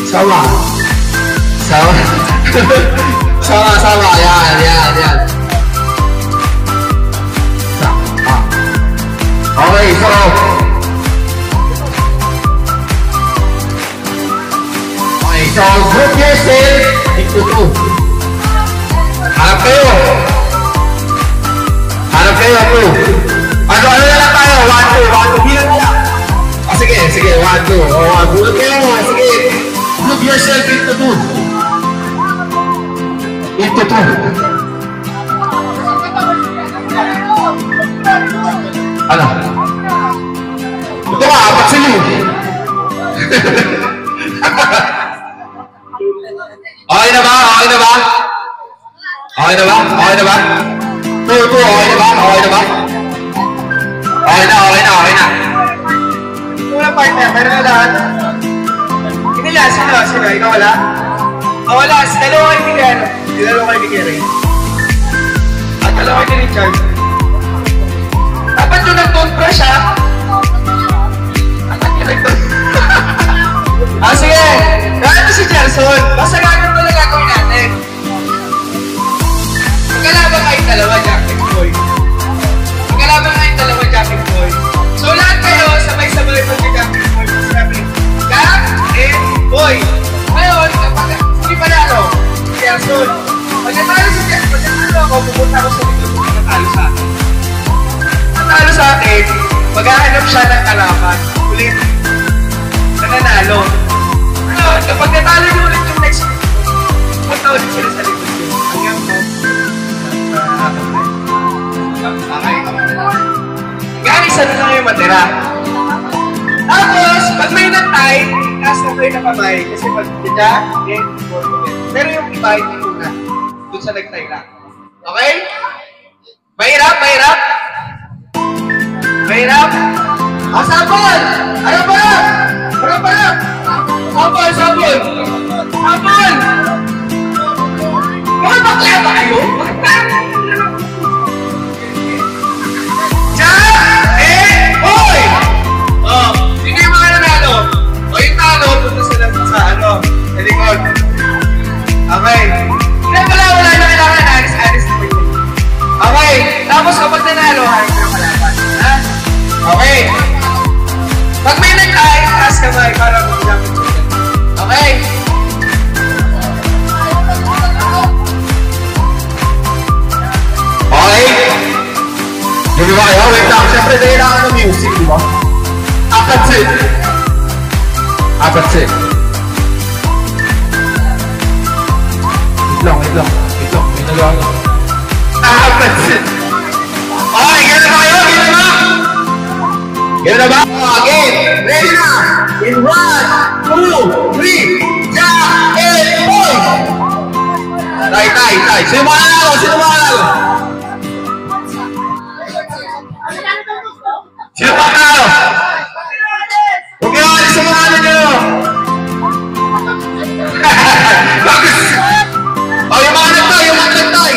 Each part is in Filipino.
Sama. Sama. Sama-sama. Yan. Okay, so group yourself into two. Harap kayo, two. Ano na lang tayo? 1, 2. Bilang nila. Sige, 1, 2. Group kayo. Sige. Group yourself into two. Into two. Ano? Ito ka, apat sila. Okay na ba? Two, okay na ba? Okay na. Una partner, meron na lahat. Hindi lang, sino? Ikaw wala? Wala, dalawa kayo ni Gary. At dalawa kayo ni Richard. Dapat yung nag-toothbrush ha? Sige! Gano'n si Jelson. Basta gano'n ko lang gagawin natin. Magkalaban kayong dalawa, Jack and Boy. So lahat kayo, sabay-sabay pag Jack and Boy. Sabi, Jack and Boy. Ngayon, kapag hindi panalo, si Jelson. Pagkatalo si Jelson, pagkatalo ako, pupunta ako sa likod kung natalo sa akin. Natalo sa akin, maghahanap siya ng kalaban. Ulit. Nananalo. Kapag natalo nyo ulit yung next week, punta ulit sila sa likod nyo. Hanggang mo. Okay. Hanggang isa na lang yung matira. Tapos, pag may nag-tie, taas na kayo na kamay. Kasi pag dita, pero yung iba, hindi muna. Doon sa nag-tie lang. Okay? Mahirap? Sabon! Ano ba? Sabon! Mga bakla ba kayo? Jack and Boy! Sino yung mga nanalo? Yung talo, punta sila sa likod. Okay. Wala na kailangan anis na kayo. Okay. Tapos kapag nanalo, harap na kalaban. Ha? Okay. Pag may nag-tie, taas kamay para mag-gamit. Okay? Okay? Di ba kayo? Wait lang. Siyempre, dahil lang ng music, di ba? Apat sit. Wait lang. May nagawa ko. Apat sit. Okay, gano'n ba kayo? Gano'n ba? Again. Ready na? In 1, 2, 3, Jack and Boy! Tay. Sino ba nanalo? Sino nanalo? Huwag kayo alis sa mga ano nyo! Bagus! Yung mga nagtay!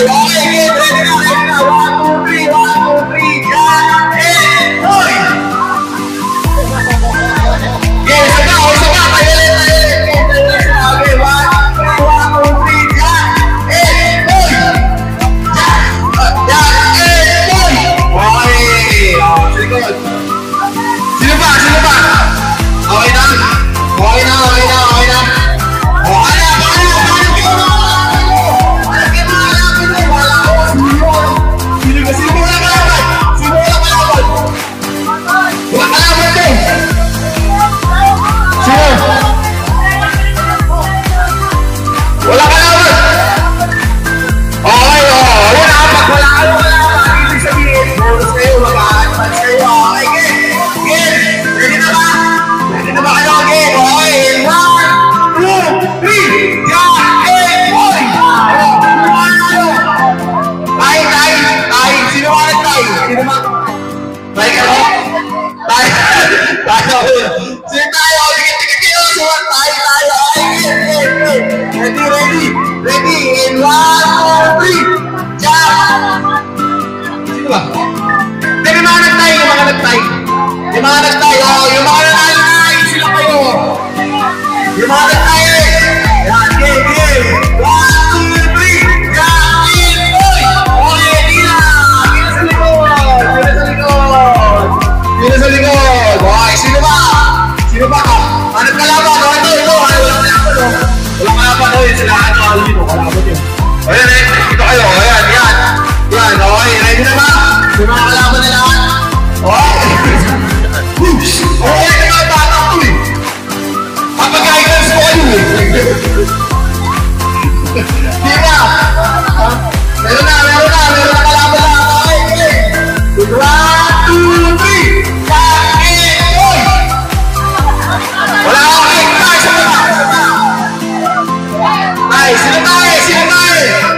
Okay, again, ready na! 1, 2, 3, Jack and Boy! Okay, isa pa! Tayo ulit! Okay, 1, 2, 3, Jack and Boy! Jack and Boy! Okay! Sige. Sino pa? Okay na? Ready? Sumagat tayo. Yan, game. 1, 2, 3. Jack in, boy. Okay, Dina. Dina sa likod. Dina sa likod. Okay, sino ba? Sino ba? Anong kalaban? Ito. Walang kalaban. Walang kalaban. Yun sila. Kalaban yun. Ayan, ito kayo. Ayan. Yan, okay. Ready na ba? Yung mga kalaban na lahat. Okay, mga bata ko eh. Papag-guidance ko kayo eh. Di ba? Meron na kalaban na. Okay. 1, 2, 3. Kain! Oy! Wala akong kick. Isa pa. Ay, sila tayo.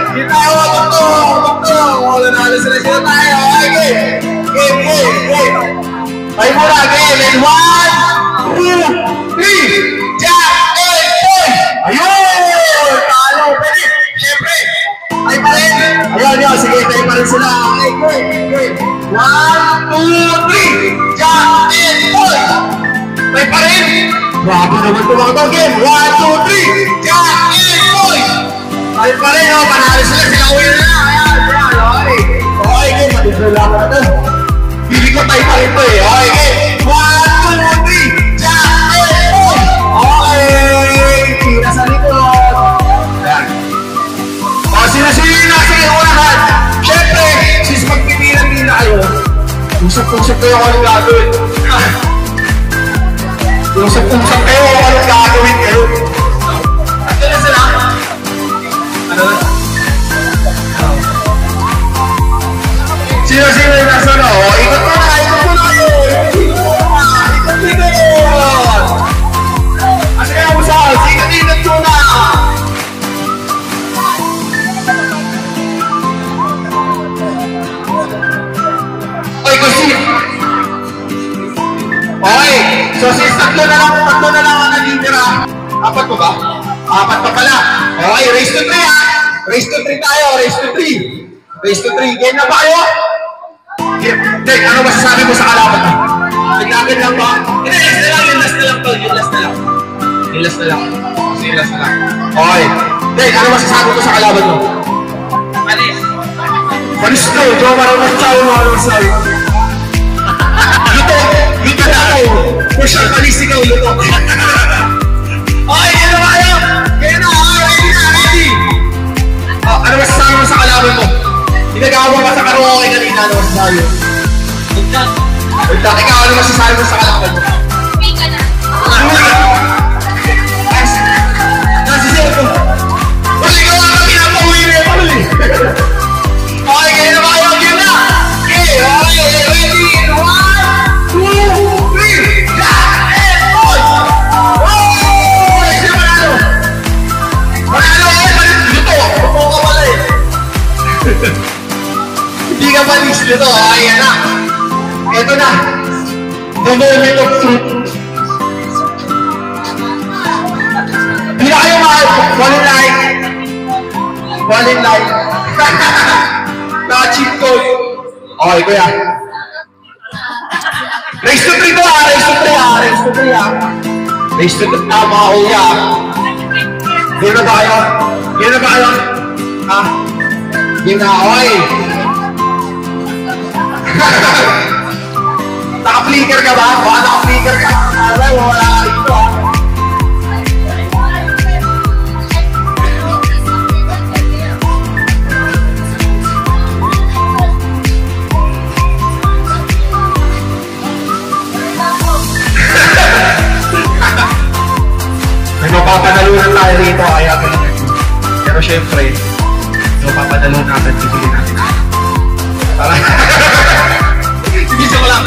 Hindi tayo matutong. Wala na sila tayo. Okay, game. Ay muna, game. And 1, 2, 3. Jack and boy! Ayun! Talo, pwede. Siyempre. Ay pa rin. Ayun. Sige, tayo pa rin sila. Okay, game. 1, 2, 3. Jack and boy! Ay pa rin. Grabe naman ito mga game. 1, 2, 3. Jack and boy! Ay pa rin. Panalo sila. Sila uwi na. Ayan. Okay. Okay, game. Matitula ka na ito. Pili ko tayo pa rin ito eh. Okay, game. 1, 2, 3. Jack and boy! Okay. Tira sa likod. Ayan. O, sino-sino nasa iunahan. Siyempre, since magpipilan kayo, usap-usap kayo kung anong gagawin. Usap-usap kayo kung anong gagawin kayo. Ito na sila. Ano na? Sino-sino yung nasa na? O, ikot mo na kayo. Ikot-ikot. Asa kaya mo sa house? Ikot-ikot mo na. Oy, kasi. Okay. So, since tatlo na lang ang nanditira. Apat mo ba? Apat pa pala. Okay, race to 3 ha. Race to 3 tayo. Race to 3. Game na ba kayo? Dek, ano masasabi mo sa kalaban mo? Naglagan lang ba? Hindi, yung last na lang. Okay. Dek, ano masasabi mo sa kalaban mo? Panis to. Diyo marang magsabi mo. Ano masasabi? Luto na ako. For sure, panis ikaw, luto. Okay, yan na kayo. Kaya na, ready. Ano masasabi mo sa kalaban mo? Ginagawa ba sa karaoke kanina? Ano masasabi mo? Ikaw, ano masasabi mo sa kalaban mo? Pika na. Nasisiyaw ko. Kasi ikaw ang pinapauwi na yung pala eh. Okay, kaya na kayo. Game na. Okay, ready. 1, 2, 3. Jack and boy! Oh! Sino manalo? Manalo luto ka pala eh. Hindi ka panis nito. Ayan na. Ito na. The moment of truth. Hindi na kayo mahal. One in life. Naka-cheat code. Okay, kuya. Race to 3 to ha. Race to 3 mga kuya. Game na ba kayo? Ha? Game na, okay. Naka-flicker ka ba? Baka naka-flicker ka. Alam mo, wala ka rito ha. Nagpapanalunan tayo rito, kaya ganun. Pero syempre, nagpapanalunan natin, pipili natin. Para. Sige, joke lang.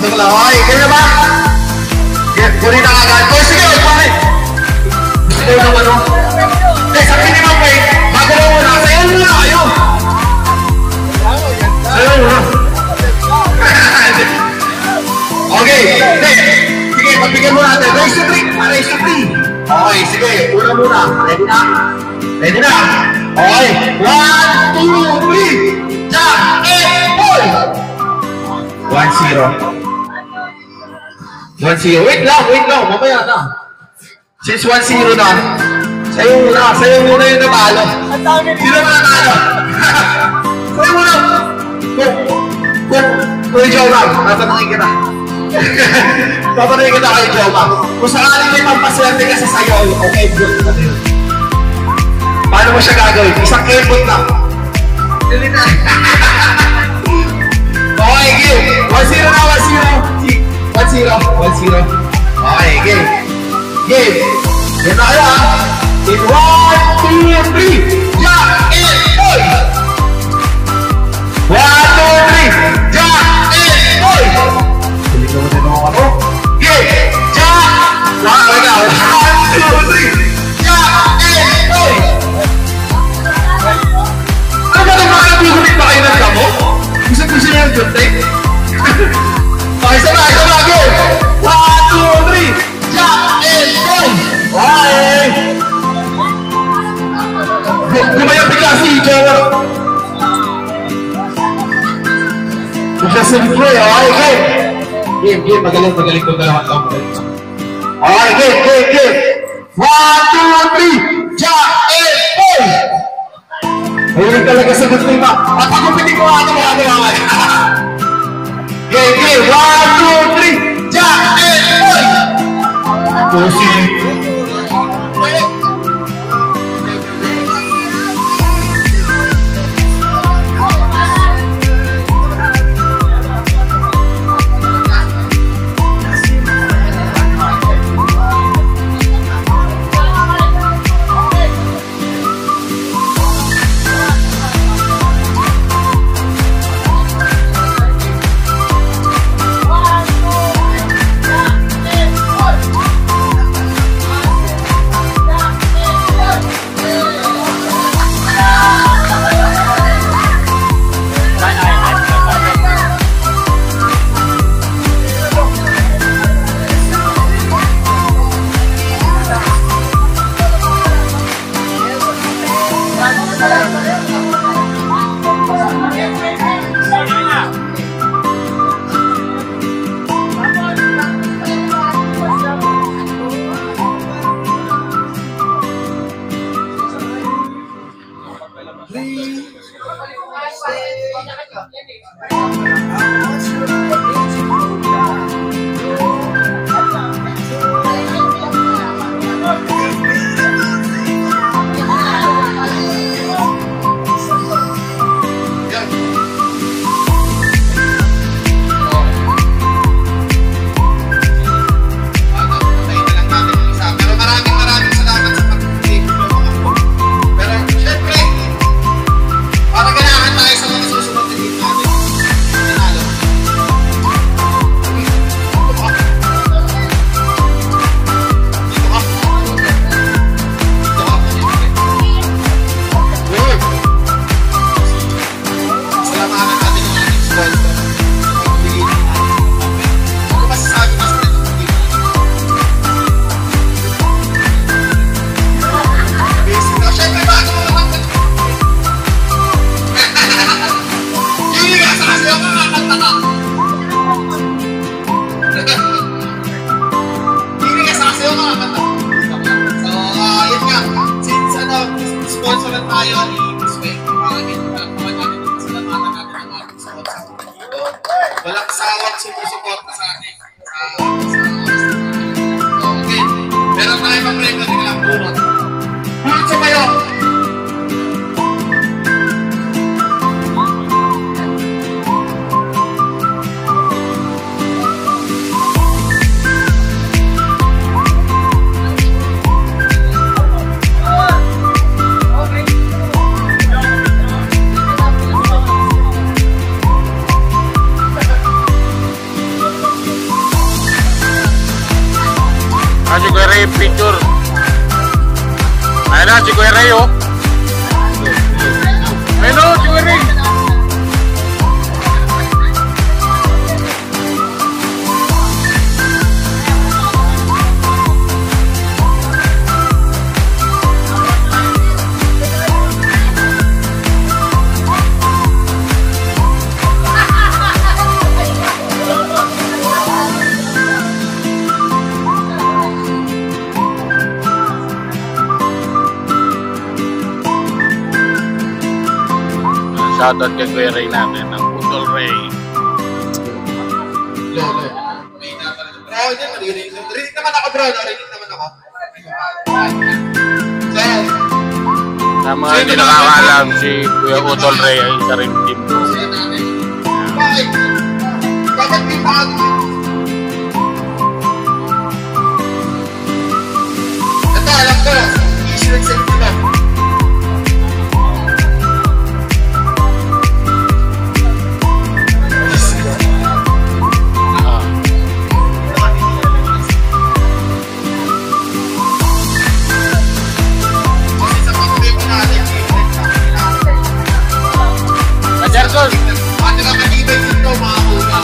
Okay, kaya ba? Kunin na agad. Oh, sige, bakit? Gusto ko naman, no? Eh, sabi ni Ma'am Wei, bago na muna, sayo muna kayo. Sayo muna. Okay, sige, pagbigyan mo natin. Race to 3. Okay, sige, una muna. Ready na? Okay, 1, 2, 3. Jack and boy! 1-0. Wait lang, mamaya na. Since 1-0 na, sa'yo muna yung natalo. Sino na natalo? Sa'yo muna. Kung Joma, tatanungin kita. Tatanungin kita kay Joma. Kung sakaling may pampaswerte ka sa sayo, okay, good na yun. Paano mo siya gagawin? Isang kebot lang. Dili na. Okay, game. 1-0 na, 1-0. 1-0. Okay, game. Game. Yan na kayo, ha? In 1, 2, 3. Jack and Boy! 1, 2, 3. Jack and Boy! Hindi ko din ako ako. Game. Jack! 1, 2, 3. Jack and Boy! Ano ba naman nagbugulit pa kayo ng damo? Gusto niyo yung good day? Okay, sama, game! 1, 2, 3! Jack and Boy! Okay! Gumayon bigla si Joe! Bigla si Joe, okay, game! Magaling ko dalawa ito. Okay, game! 1, 2, 3! Jack and Boy! Mahilig talaga sa good team, ha? At ako piti ko ano. Game! 1, 2, 3! Jack and Boy! Pusi! Walang sawang sumusuporta sa atin. Okay. Meron tayo pa-premyo din lang bunot. Bunot sa kayo! Si Kuya Ray picture. Ayun na si Kuya Ray, oh. Ayun na si Kuya Ray. Shoutout kay Kuya Ray natin ng Utol Ray. Rinig naman ako, bro. Rinig naman ako. Sa mga hindi nakakaalam, si Kuya Utol Ray ay isa rin team ko. Bakit may bago? Ito, alam ko. Issue ng safety lang. Jargon! Ate ka matibay dito, mga kuya.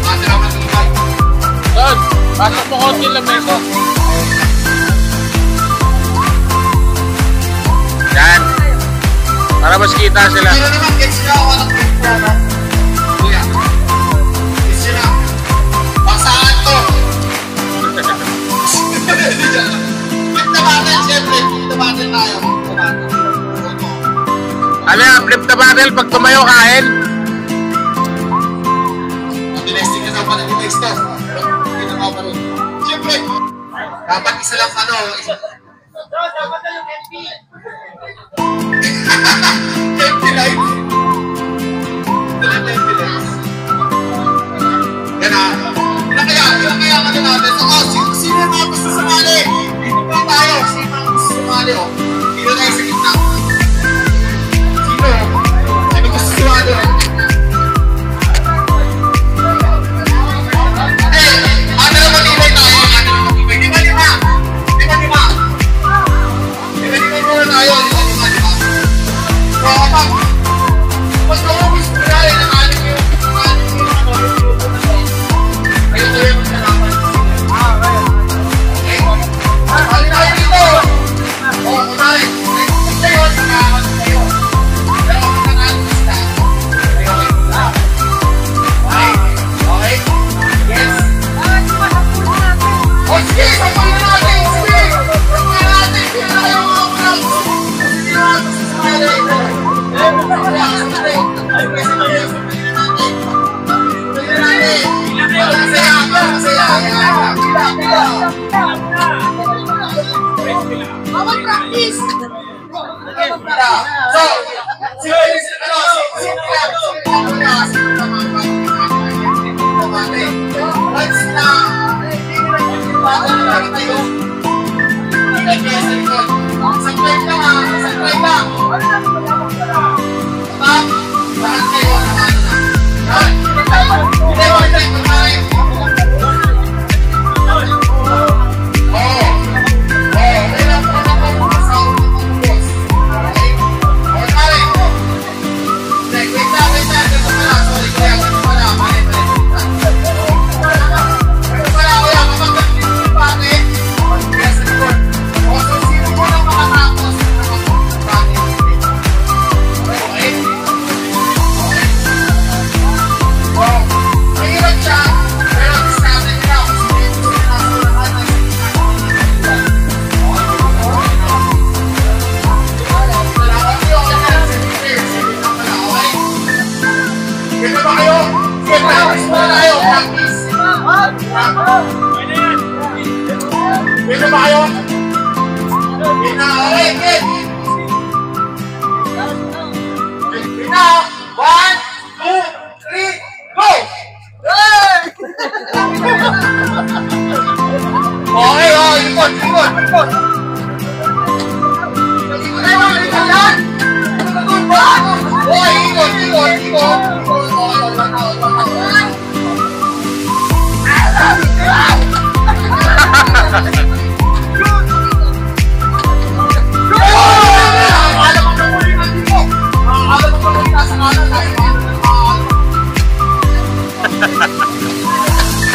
Ate ka matibay. Son, pasok mo konti lang meso. Yan. Para mas kita sila. Pero naman, get sila ako ng pizza, no? Kuya. Get sila. Paksaan to. Flip the button, syempre. Flip the button tayo. Flip the button. Ano yan, flip the barrel pag tumayo kain. Domestic na pa ng device to. Hindi na pa rin. Siyempre, dapat isa lang ano. Dapat na yung MP. MP light. Dapat MP light. Yan na. Ilan kaya ano natin? Sino yung mga gusto sumali? Dito pa tayo. Sino yung mga gusto sumali? Dito tayo sa gitna. Sino gusto sumali?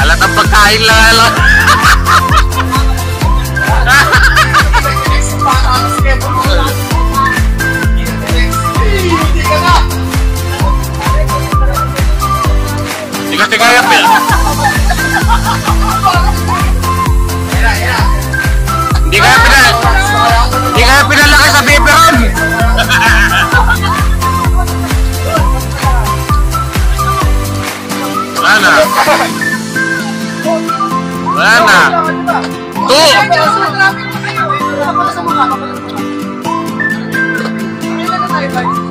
Alat ang pagkain lang alam. Tiga-tiga ya, Pil. Era. traffic pa kayo. Kapala sa mukha, kapala sa mukha.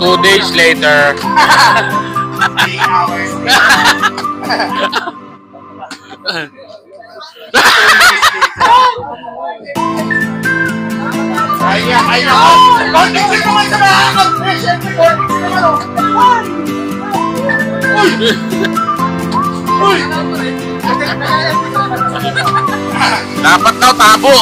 2 days later. 3 hours. Kaya. Kontik naman sa mga mag-fresh. Siyempre, kontik naman o. Uy! Dapat daw tabo.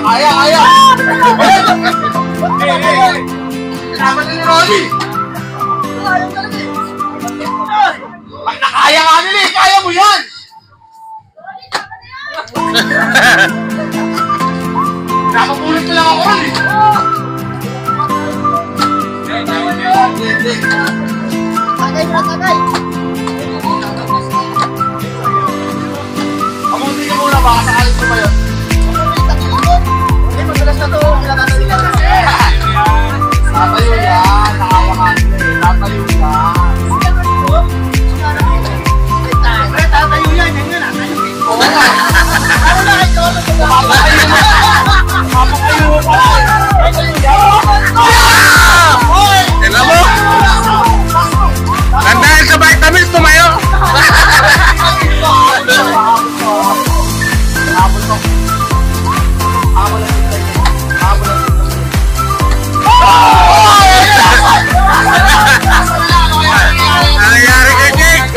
Kaya. Kinaman na ni Rolly. Nakaya nga nila eh. Kaya mo yan. Napapulit ko lang ako Rolly. Tagay. Kamunti ka muna baka sakalit ko ba yun? Madalas na to, kinakasali ka kasi. Tatayo yan, nakaya ka nila eh. Tatayo yan. Pre, tatayo yan, yan yun ah. Oo nga. Ano na kayo? Mapakayo mo. Mapakayo mo pa. Tignan mo. Tandaan sa vitamins, tumayo. Nangyari kay Jake.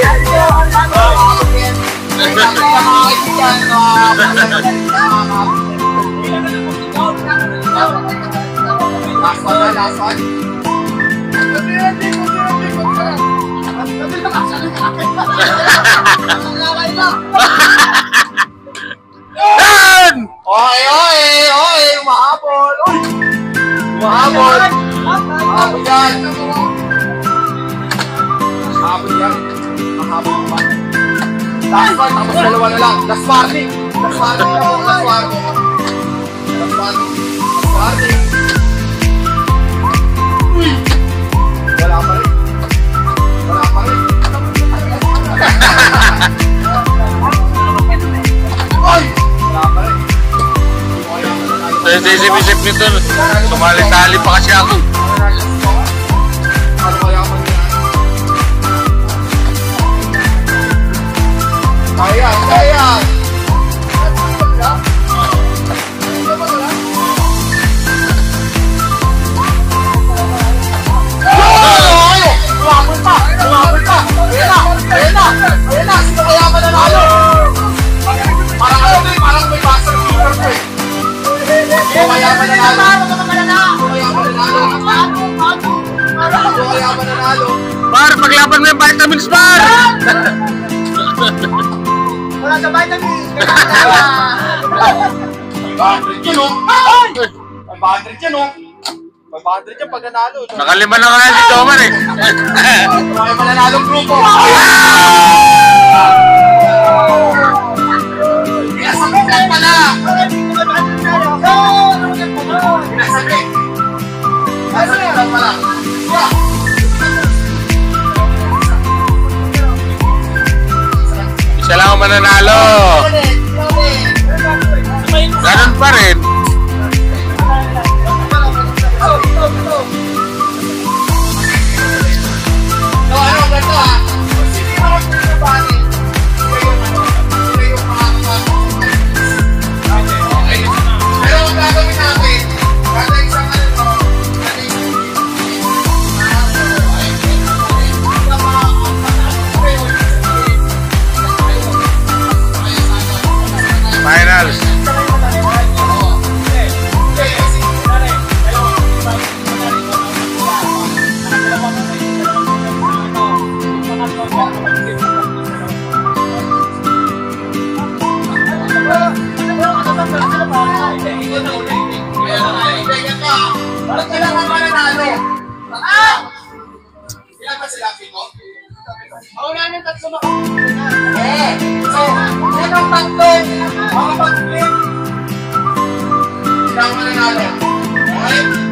Last one. Yan! Oy! Umahabol! Uy! Umahabol! Umahabol yan! Umahabol yan! Umahabol pa! Last one, tapos dalawa na lang. Last warning! Last warning na po! Last warning! Last warning! Last warning! Uy! Wala pa rin! Wala pa rin! Uy! Wala pa rin! Isip-isip nito, tumali-tali pa kasi ako. Ano kaya man yan? Kaya! Umabol pa! Ayan na! Sino kaya mananalo? Parang may buzzer beater ko eh. Sino kaya mananalo? Par, paglaban mo yung vitamins, Par! Wala sa vitamins. $500 yan o. $500 yan o. $500 yan pag nanalo. Nakalima na kaya si Toman eh. Sino kaya mananalong grupo? Pinasabit lang pala! Pinasabit! Pinasabit lang pala! Isa lang ang mananalo. Ganun pa rin. Ganito ah. Sino yung mga pinabani? Sino yung mga pero ang gagawin natin, kada isang wala nang tatlo makapagpili na. So, yan ang tatlong makapag-flip. Sila ang mananalo. Okay?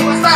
Basta!